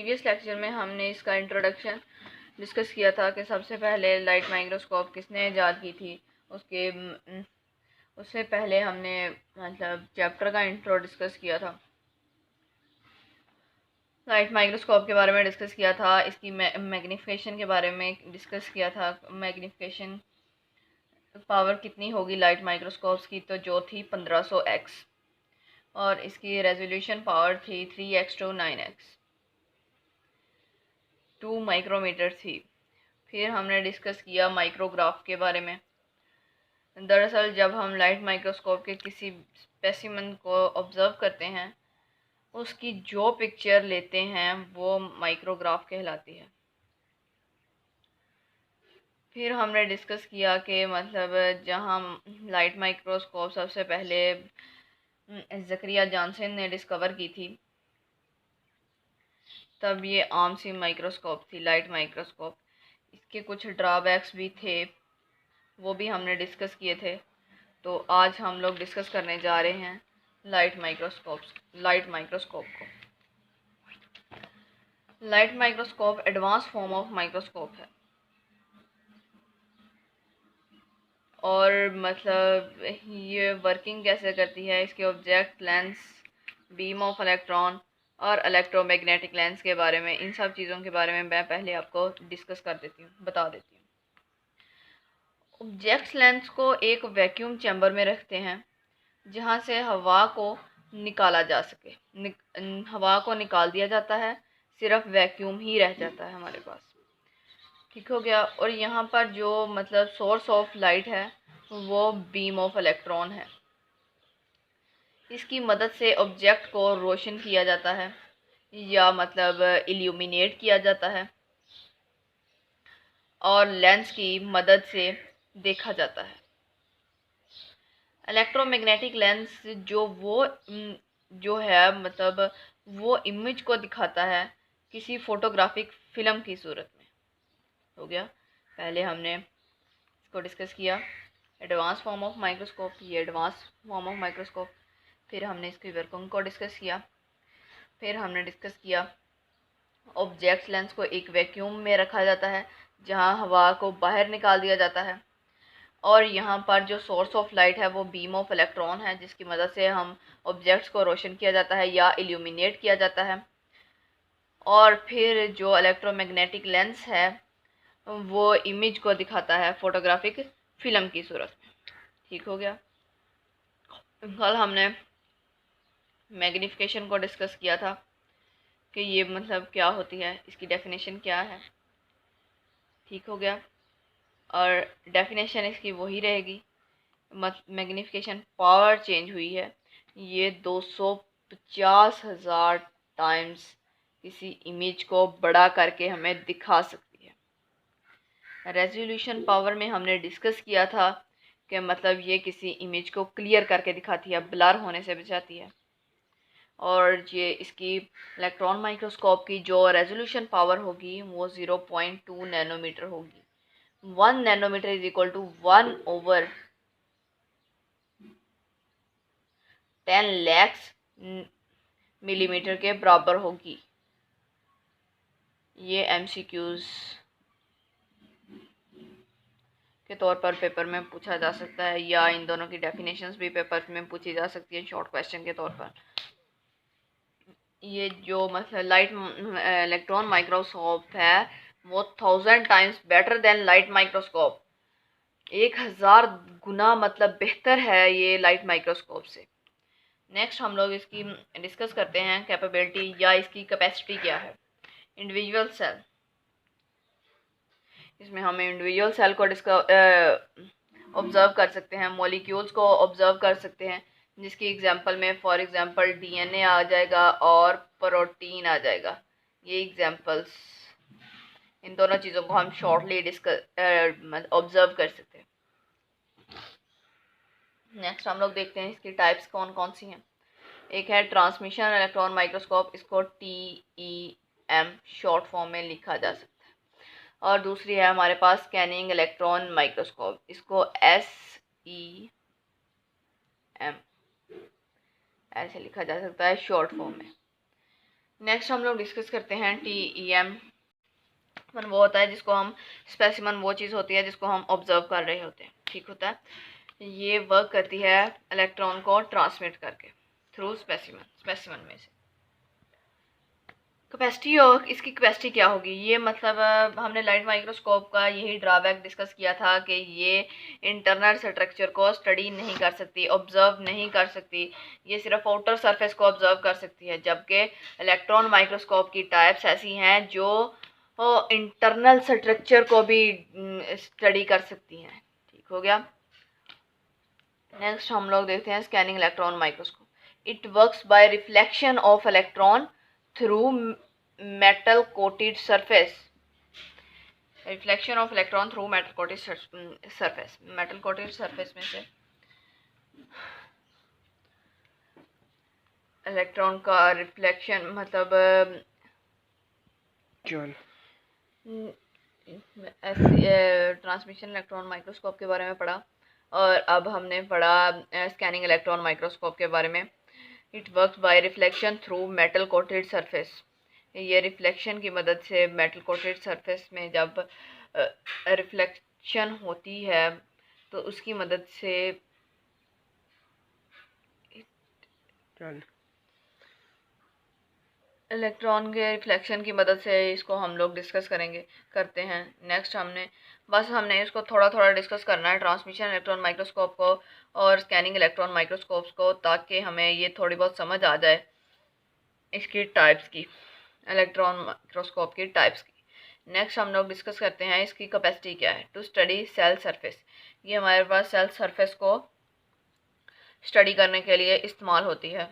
Previous lecture में हमने इसका इंट्रोडक्शन डिस्कस किया था कि सबसे पहले लाइट माइक्रोस्कोप किसने ईजाद की थी। उसके उससे पहले हमने मतलब चैप्टर का इंट्रो डिस्कस किया था, लाइट माइक्रोस्कोप के बारे में डिस्कस किया था, इसकी मैग्नीफिकेशन के बारे में डिस्कस किया था। मैग्नीफिकेशन पावर कितनी होगी लाइट माइक्रोस्कोप्स की, तो जो थी 1500x, और इसकी रेजोल्यूशन पावर थी 3x to 9x, 2 माइक्रोमीटर थी। फिर हमने डिस्कस किया माइक्रोग्राफ के बारे में। दरअसल जब हम लाइट माइक्रोस्कोप के किसी स्पेसिमन को ऑब्ज़र्व करते हैं, उसकी जो पिक्चर लेते हैं वो माइक्रोग्राफ कहलाती है। फिर हमने डिस्कस किया कि मतलब जहाँ लाइट माइक्रोस्कोप सबसे पहले ज़करिया जॉनसन ने डिस्कवर की थी, तब ये आम सी माइक्रोस्कोप थी लाइट माइक्रोस्कोप। इसके कुछ ड्रॉबैक्स भी थे, वो भी हमने डिस्कस किए थे। तो आज हम लोग डिस्कस करने जा रहे हैं लाइट माइक्रोस्कोप को। Light microscope advance form of microscope है, और मतलब ये वर्किंग कैसे करती है, इसके object, lens, beam of electron और इलेक्ट्रोमैग्नेटिक लेंस के बारे में, इन सब चीज़ों के बारे में मैं पहले आपको डिस्कस कर देती हूँ, बता देती हूँ। ऑब्जेक्ट लेंस को एक वैक्यूम चैम्बर में रखते हैं जहाँ से हवा को निकाला जा सके। हवा को निकाल दिया जाता है, सिर्फ वैक्यूम ही रह जाता है हमारे पास। ठीक हो गया। और यहाँ पर जो मतलब सोर्स ऑफ लाइट है वो बीम ऑफ इलेक्ट्रॉन है। इसकी मदद से ऑब्जेक्ट को रोशन किया जाता है या मतलब इल्यूमिनेट किया जाता है, और लेंस की मदद से देखा जाता है। इलेक्ट्रोमैग्नेटिक लेंस जो है मतलब वो इमेज को दिखाता है किसी फोटोग्राफिक फिल्म की सूरत में। हो गया। पहले हमने इसको डिस्कस किया एडवांस फॉर्म ऑफ माइक्रोस्कोप, ये एडवांस फॉर्म ऑफ माइक्रोस्कोप। फिर हमने इसकी वर्किंग को डिस्कस किया। फिर हमने डिस्कस किया ऑब्जेक्ट लेंस को एक वैक्यूम में रखा जाता है जहां हवा को बाहर निकाल दिया जाता है, और यहाँ पर जो सोर्स ऑफ लाइट है वो बीम ऑफ इलेक्ट्रॉन है जिसकी मदद से हम ऑब्जेक्ट्स को रोशन किया जाता है या इल्यूमिनेट किया जाता है। और फिर जो इलेक्ट्रोमैग्नेटिक लेंस है वो इमेज को दिखाता है फोटोग्राफिक फिल्म की सूरत में। ठीक हो गया। कल हमने मैग्नीफिकेशन को डिस्कस किया था कि ये मतलब क्या होती है, इसकी डेफिनेशन क्या है। ठीक हो गया। और डेफिनेशन इसकी वही रहेगी, मैग्नीफिकेशन पावर चेंज हुई है, ये 250,000 टाइम्स किसी इमेज को बड़ा करके हमें दिखा सकती है। रेजोल्यूशन पावर में हमने डिस्कस किया था कि मतलब ये किसी इमेज को क्लियर करके दिखाती है, ब्लर होने से बचाती है। और ये इसकी इलेक्ट्रॉन माइक्रोस्कोप की जो रेजोल्यूशन पावर होगी वो 0.2 नैनोमीटर होगी। 1 nanometre is equal to 1/10 lakh millimetre के बराबर होगी। ये एमसीक्यूज के तौर पर पेपर में पूछा जा सकता है, या इन दोनों की डेफिनेशंस भी पेपर में पूछी जा सकती है शॉर्ट क्वेश्चन के तौर पर। ये जो मतलब लाइट इलेक्ट्रॉन माइक्रोस्कोप है वो 1000 times better than light microscope, 1000 गुना मतलब बेहतर है ये लाइट माइक्रोस्कोप से। नेक्स्ट हम लोग इसकी डिस्कस करते हैं कैपेबिलिटी या इसकी कैपेसिटी क्या है। इंडिविजुअल सेल, इसमें हम इंडिविजुअल सेल को ऑब्जर्व कर सकते हैं, मॉलिक्यूल्स को ऑब्जर्व कर सकते हैं, जिसकी एग्जांपल में फॉर एग्जांपल डीएनए आ जाएगा और प्रोटीन आ जाएगा। ये एग्जांपल्स, इन दोनों चीज़ों को हम शॉर्टली डिस्कस ऑब्जर्व कर सकते हैं। नेक्स्ट हम लोग देखते हैं इसकी टाइप्स कौन कौन सी हैं। एक है ट्रांसमिशन इलेक्ट्रॉन माइक्रोस्कोप, इसको TEM शॉर्ट फॉर्म में लिखा जा सकता है। और दूसरी है हमारे पास स्कैनिंग इलेक्ट्रॉन माइक्रोस्कोप, इसको SEM ऐसे लिखा जा सकता है शॉर्ट फॉर्म में। नेक्स्ट हम लोग डिस्कस करते हैं TEM। वो होता है जिसको हम स्पेसिमन, वो चीज़ होती है जिसको हम ऑब्जर्व कर रहे होते हैं, ठीक होता है। ये वर्क करती है इलेक्ट्रॉन को ट्रांसमिट करके थ्रू स्पेसिमन में से। कैपेसिटी और इसकी कैपेसिटी क्या होगी, ये मतलब हमने लाइट माइक्रोस्कोप का यही ड्रॉबैक डिस्कस किया था कि ये इंटरनल स्ट्रक्चर को स्टडी नहीं कर सकती, ऑब्जर्व नहीं कर सकती, ये सिर्फ आउटर सरफेस को ऑब्जर्व कर सकती है, जबकि इलेक्ट्रॉन माइक्रोस्कोप की टाइप्स ऐसी हैं जो इंटरनल स्ट्रक्चर को भी स्टडी कर सकती हैं, ठीक हो गया। नेक्स्ट हम लोग देखते हैं scanning electron microscope. It works by reflection of electron through metal coated surface. Reflection of electron through metal coated surface. Metal coated surface में से इलेक्ट्रॉन का रिफ्लेक्शन मतलब ट्रांसमिशन इलेक्ट्रॉन माइक्रोस्कोप के बारे में पढ़ा, और अब हमने पढ़ा स्कैनिंग इलेक्ट्रॉन माइक्रोस्कोप के बारे में। It works by reflection through metal coated surface. ये रिफ्लेक्शन की मदद से मेटल कोटेड सरफेस में जब रिफ्लेक्शन होती है तो उसकी मदद से इलेक्ट्रॉन के रिफ्लेक्शन की मदद से इसको हम लोग डिस्कस करते हैं। नेक्स्ट हमने इसको थोड़ा थोड़ा डिस्कस करना है, ट्रांसमिशन इलेक्ट्रॉन माइक्रोस्कोप को और स्कैनिंग इलेक्ट्रॉन माइक्रोस्कोप्स को, ताकि हमें ये थोड़ी बहुत समझ आ जाए इसकी टाइप्स की, इलेक्ट्रॉन माइक्रोस्कोप की टाइप्स की। नेक्स्ट हम लोग डिस्कस करते हैं इसकी कैपेसिटी क्या है। टू स्टडी सेल सरफेस, ये हमारे पास सेल सरफेस को स्टडी करने के लिए इस्तेमाल होती है।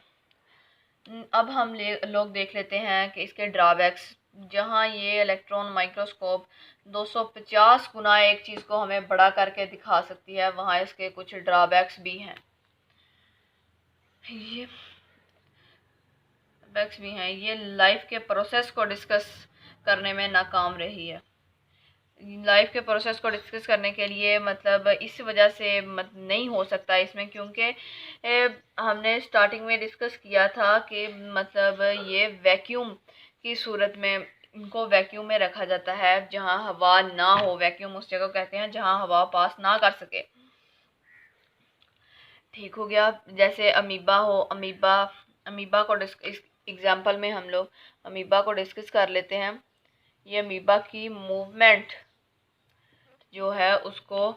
अब हम लोग देख लेते हैं कि इसके ड्रॉबैक्स। जहाँ ये इलेक्ट्रॉन माइक्रोस्कोप 250 गुना एक चीज़ को हमें बड़ा करके दिखा सकती है, वहाँ इसके कुछ ड्रॉबैक्स भी हैं। ये लाइफ के प्रोसेस को डिस्कस करने में नाकाम रही है। लाइफ के प्रोसेस को डिस्कस करने के लिए मतलब इस वजह से नहीं हो सकता इसमें, क्योंकि हमने स्टार्टिंग में डिस्कस किया था कि मतलब ये वैक्यूम की सूरत में इनको वैक्यूम में रखा जाता है, जहां हवा ना हो। वैक्यूम उस जगह कहते हैं जहां हवा पास ना कर सके, ठीक हो गया। जैसे अमीबा हो, अमीबा को इस एग्जाम्पल में हम लोग अमीबा को डिस्कस कर लेते हैं। ये अमीबा की मूवमेंट जो है उसको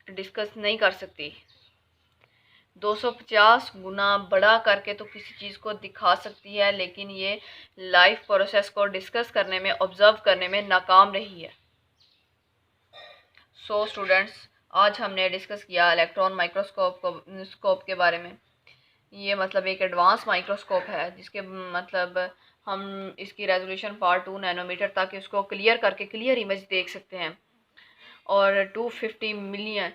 डिस्कस नहीं कर सकती। 250 गुना बड़ा करके तो किसी चीज़ को दिखा सकती है, लेकिन ये लाइफ प्रोसेस को डिस्कस करने में, ऑब्जर्व करने में नाकाम रही है। सो स्टूडेंट्स, आज हमने डिस्कस किया इलेक्ट्रॉन माइक्रोस्कोप के बारे में। ये मतलब एक एडवांस माइक्रोस्कोप है जिसके मतलब हम इसकी रेजोल्यूशन पावर 2 नैनोमीटर तक इसको क्लियर करके क्लियर इमेज देख सकते हैं, और 250 मिलियन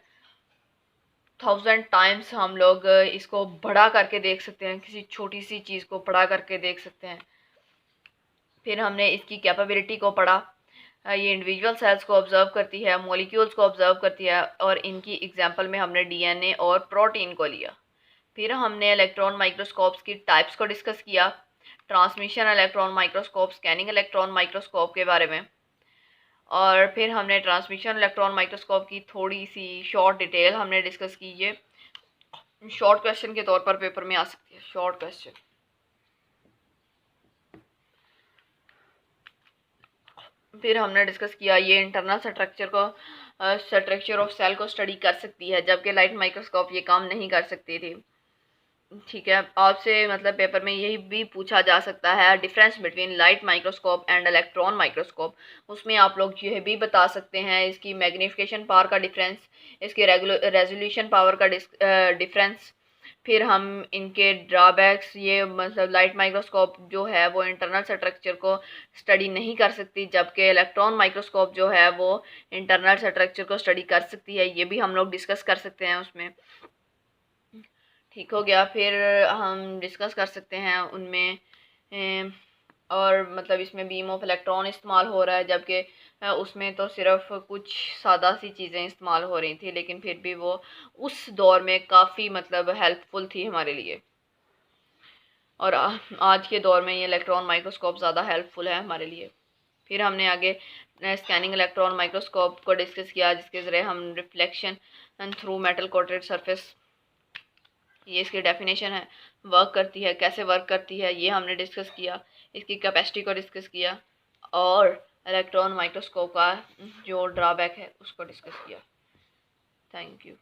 1000 टाइम्स हम लोग इसको बड़ा करके देख सकते हैं, किसी छोटी सी चीज़ को बड़ा करके देख सकते हैं। फिर हमने इसकी कैपेबिलिटी को पढ़ा। ये इंडिविजुअल सेल्स को ऑब्जर्व करती है, मॉलिक्यूल्स को ऑब्जर्व करती है, और इनकी एग्जांपल में हमने डीएनए और प्रोटीन को लिया। फिर हमने इलेक्ट्रॉन माइक्रोस्कोप्स की टाइप्स को डिस्कस किया, transmission electron microscope, scanning electron microscope के बारे में। और फिर हमने ट्रांसमिशन इलेक्ट्रॉन माइक्रोस्कोप की थोड़ी सी शॉर्ट डिटेल हमने डिस्कस की। ये शॉर्ट क्वेश्चन के तौर पर पेपर में आ सकती है, शॉर्ट क्वेश्चन। फिर हमने डिस्कस किया ये इंटरनल स्ट्रक्चर ऑफ सेल को स्टडी कर सकती है, जबकि लाइट माइक्रोस्कोप ये काम नहीं कर सकती थी, ठीक है। आपसे मतलब पेपर में यही भी पूछा जा सकता है, difference between light microscope and electron microscope. उसमें आप लोग यह भी बता सकते हैं इसकी मैग्नीफिकेशन पावर का डिफरेंस, इसके रेजोल्यूशन पावर का डिफरेंस। फिर हम इनके ड्रॉबैक्स, ये मतलब लाइट माइक्रोस्कोप जो है वो इंटरनल स्ट्रक्चर को स्टडी नहीं कर सकती, जबकि इलेक्ट्रॉन माइक्रोस्कोप जो है वो इंटरनल स्ट्रक्चर को स्टडी कर सकती है। ये भी हम लोग डिस्कस कर सकते हैं उसमें, ठीक हो गया। फिर हम डिस्कस कर सकते हैं उनमें और मतलब इसमें बीम ऑफ इलेक्ट्रॉन इस्तेमाल हो रहा है, जबकि उसमें तो सिर्फ कुछ सादा सी चीज़ें इस्तेमाल हो रही थी, लेकिन फिर भी वो उस दौर में काफ़ी मतलब हेल्पफुल थी हमारे लिए। और आज के दौर में ये इलेक्ट्रॉन माइक्रोस्कोप ज़्यादा हेल्पफुल है हमारे लिए। फिर हमने आगे स्कैनिंग इलेक्ट्रॉन माइक्रोस्कोप को डिस्कस किया, जिसके ज़रिए हम reflection through metal coated surface, ये इसकी डेफिनेशन है, वर्क करती है, कैसे वर्क करती है ये हमने डिस्कस किया। इसकी कैपेसिटी को डिस्कस किया और इलेक्ट्रॉन माइक्रोस्कोप का जो ड्रॉबैक है उसको डिस्कस किया। Thank you.